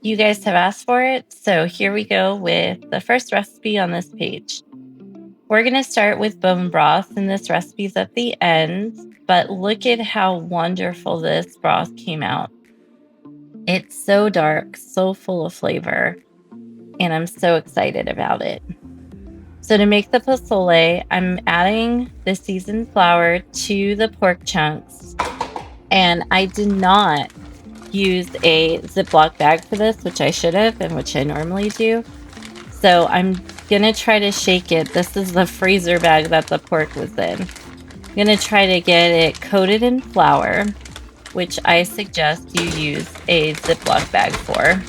You guys have asked for it, so here we go with the first recipe on this page. We're going to start with bone broth, and this recipe's at the end, but look at how wonderful this broth came out. It's so dark, so full of flavor, and I'm so excited about it. So to make the pozole, I'm adding the seasoned flour to the pork chunks, and I did not use a Ziploc bag for this, which I should have and which I normally do. So I'm gonna try to shake it. This is the freezer bag that the pork was in. I'm gonna try to get it coated in flour, which I suggest you use a Ziploc bag for.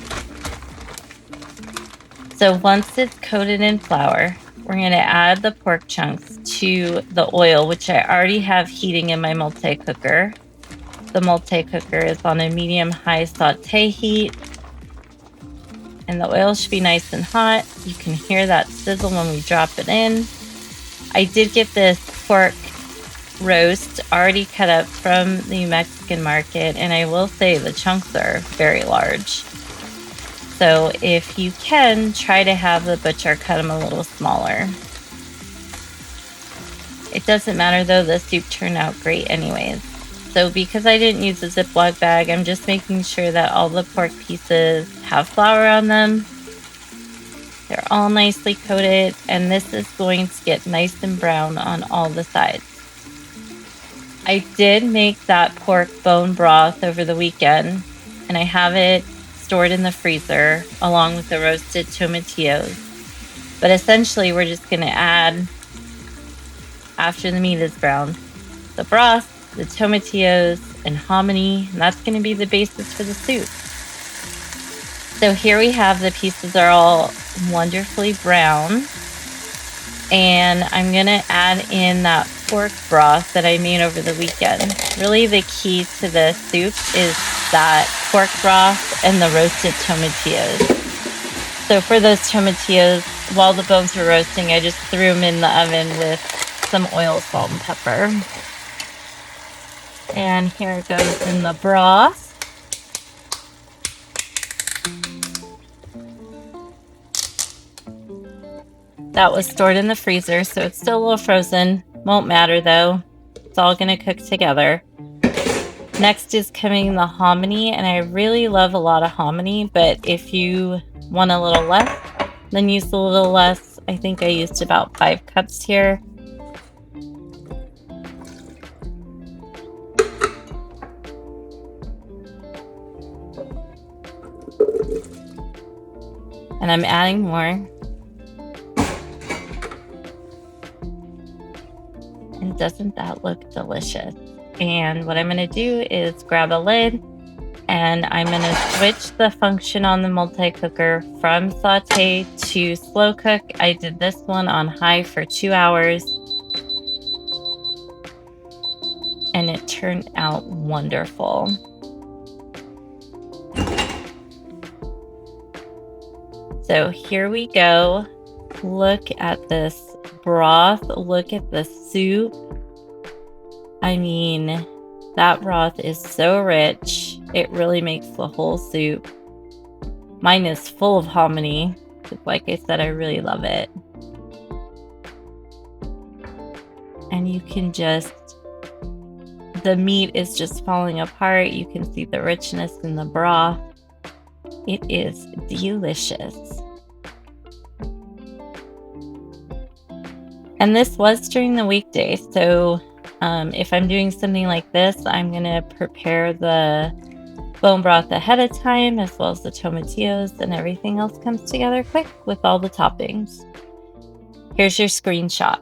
So once it's coated in flour, we're gonna add the pork chunks to the oil, which I already have heating in my multi-cooker. The multi-cooker is on a medium-high saute heat, and the oil should be nice and hot. You can hear that sizzle when we drop it in. I did get this pork roast already cut up from the Mexican market, and I will say the chunks are very large. So if you can, try to have the butcher cut them a little smaller. It doesn't matter though, the soup turned out great anyways. So because I didn't use a Ziploc bag, I'm just making sure that all the pork pieces have flour on them. They're all nicely coated, and this is going to get nice and brown on all the sides. I did make that pork bone broth over the weekend, and I have it stored in the freezer along with the roasted tomatillos. But essentially, we're just going to add, after the meat is brown, the broth, the tomatillos, and hominy, and that's going to be the basis for the soup. So here we have the pieces are all wonderfully brown, and I'm going to add in that pork broth that I made over the weekend. Really the key to the soup is that pork broth and the roasted tomatillos. So for those tomatillos, while the bones were roasting, I just threw them in the oven with some oil, salt, and pepper. And here it goes in the broth. That was stored in the freezer, so it's still a little frozen. Won't matter though. It's all gonna cook together. Next is coming the hominy, and I really love a lot of hominy, but if you want a little less, then use a little less. I think I used about 5 cups here. And I'm adding more. And doesn't that look delicious? And what I'm going to do is grab a lid, and I'm going to switch the function on the multi-cooker from saute to slow cook. I did this one on high for 2 hours, and it turned out wonderful. So here we go. Look at this broth. Look at the soup. I mean, that broth is so rich. It really makes the whole soup. Mine is full of hominy. Like I said, I really love it. And you can just, the meat is just falling apart. You can see the richness in the broth. It is delicious. And this was during the weekday, so if I'm doing something like this, I'm going to prepare the bone broth ahead of time, as well as the tomatillos, and everything else comes together quick with all the toppings. Here's your screenshot.